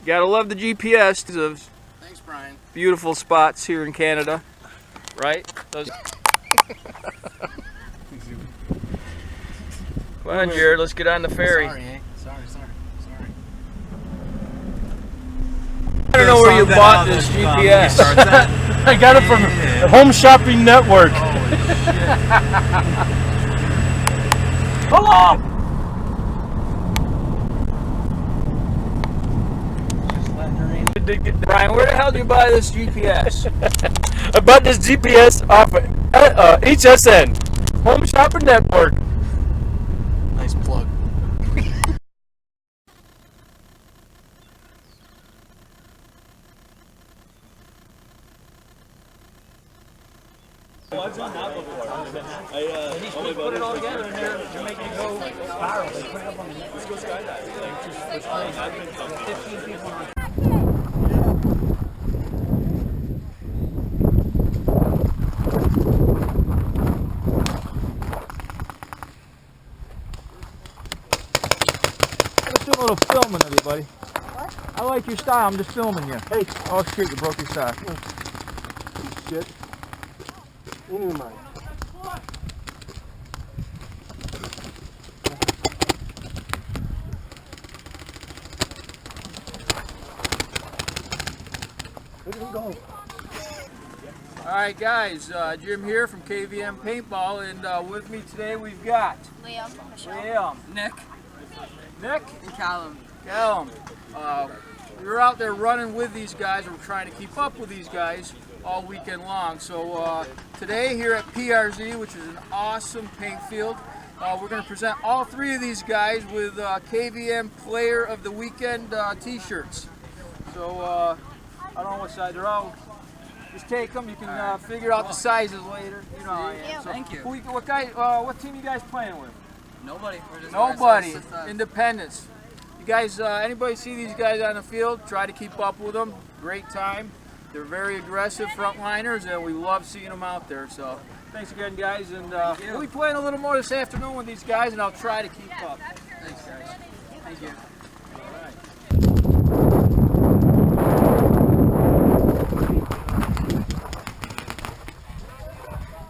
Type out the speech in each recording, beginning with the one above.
Gotta love the GPS of Thanks, Brian. beautiful spots here in Canada, right? Those... Come on, Jared, let's get on the ferry. Sorry, eh? Sorry. I don't know where you bought this GPS. I got it from the Home Shopping Network. Hello! Brian, where the hell did you buy this GPS? I bought this GPS off of HSN, Home Shopping Network. Nice plug. I've done that before. I put it all together and they're making it go spiral. They put it up on the net. Let's go skydiving. Like, just I've been 15 people on. Let's do a little filming of you, buddy. What? I like your style. I'm just filming you. Hey. Oh shit! You broke your style. Shit. Oh my. Alright guys, Jim here from KVM Paintball, and with me today we've got Liam, Nick, and Callum. We were out there running with these guys, and we're trying to keep up with these guys all weekend long. So today here at PRZ, which is an awesome paint field, we're going to present all three of these guys with KVM Player of the Weekend t-shirts. So I don't know what size they're all. Just take them. You can figure out the sizes later. You know how I am. So thank you. What team you guys playing with? Nobody. We're just Nobody. Independence. You guys, anybody see these guys on the field? Try to keep up with them. Great time. They're very aggressive frontliners, and we love seeing them out there. So thanks again, guys. And we'll be playing a little more this afternoon with these guys, and I'll try to keep up. Thanks, guys. Thank you. All right.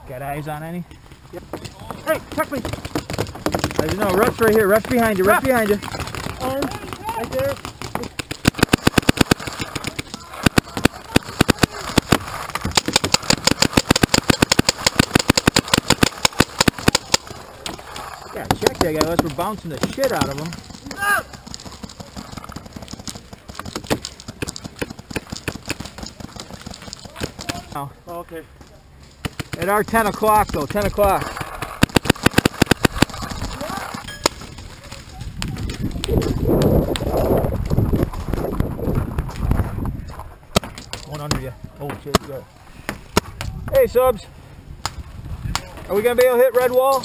Got eyes on any? Yep. Hey, check me! No, ref's right here. Ref's behind you. Ref's behind you. Right there. Yeah, check that guy. Unless we're bouncing the shit out of him. Oh, okay. At our 10 o'clock though, 10 o'clock. One under you. Oh shit, yeah. Hey subs. Are we gonna be able to hit red wall?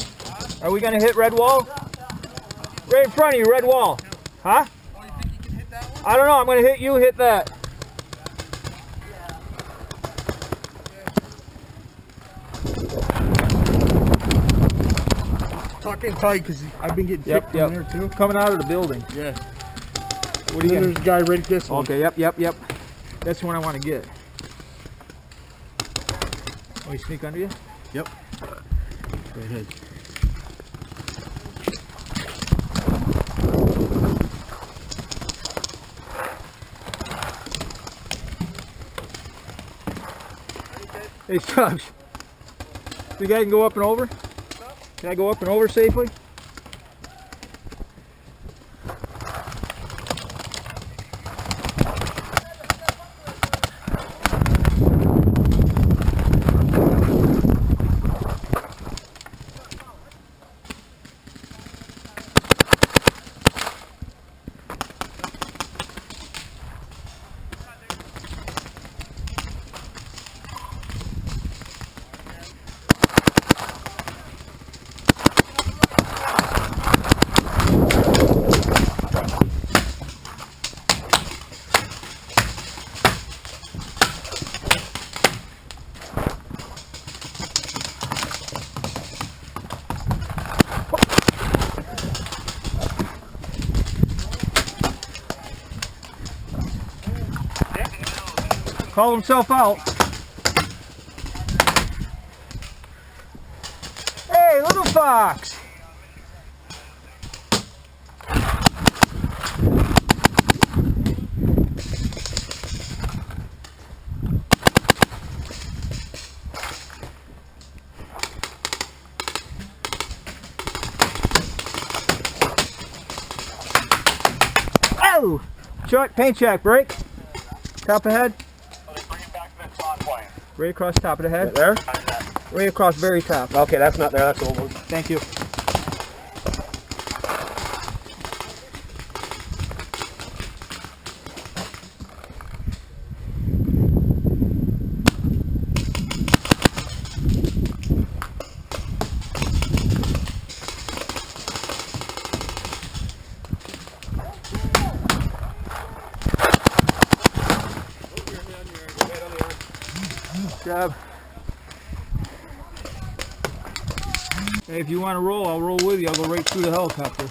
Are we gonna hit red wall? Right in front of you, red wall. Huh? Oh, you think you can hit that one? I don't know, I'm gonna hit you, hit that. Talking tight because I've been getting tipped from there too. Coming out of the building. Yeah. What do you There's a guy right this one. Okay, yep. That's the one I want to get. Oh, he sneak under you? Yep. Go ahead. Hey, Stubbs. You guys can go up and over? Can I go up and over safely? Called himself out. Hey, little fox. Oh! Short paint check, break. Top of head. Right across top of the head. There? Right across very top. Okay, that's not there. That's the old one. Thank you. Good job. Hey, if you want to roll, I'll roll with you. I'll go right through the helicopter.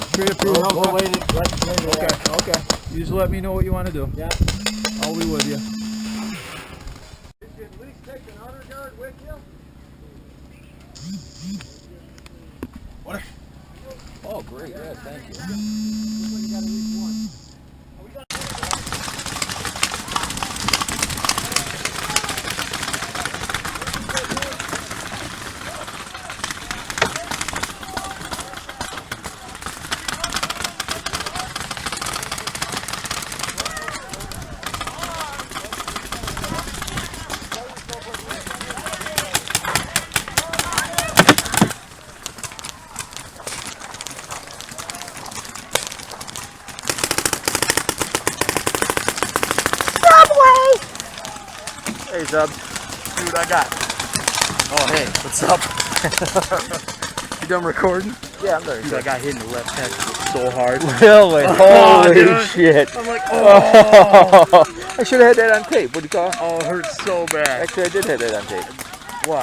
Straight up through the helicopter. Okay, okay. You just let me know what you want to do. Yeah. I'll be with you. What? Oh, great. Yeah, thank you. Hey, Zub. See what I got. Oh, hey, what's up? You done recording? Yeah, I'm there. Dude, I got hit in the left testicles so hard. Really? Holy dude. shit. I'm like, oh. I should have had that on tape. What do you call it? Oh, it hurts so bad. Actually, I did have that on tape.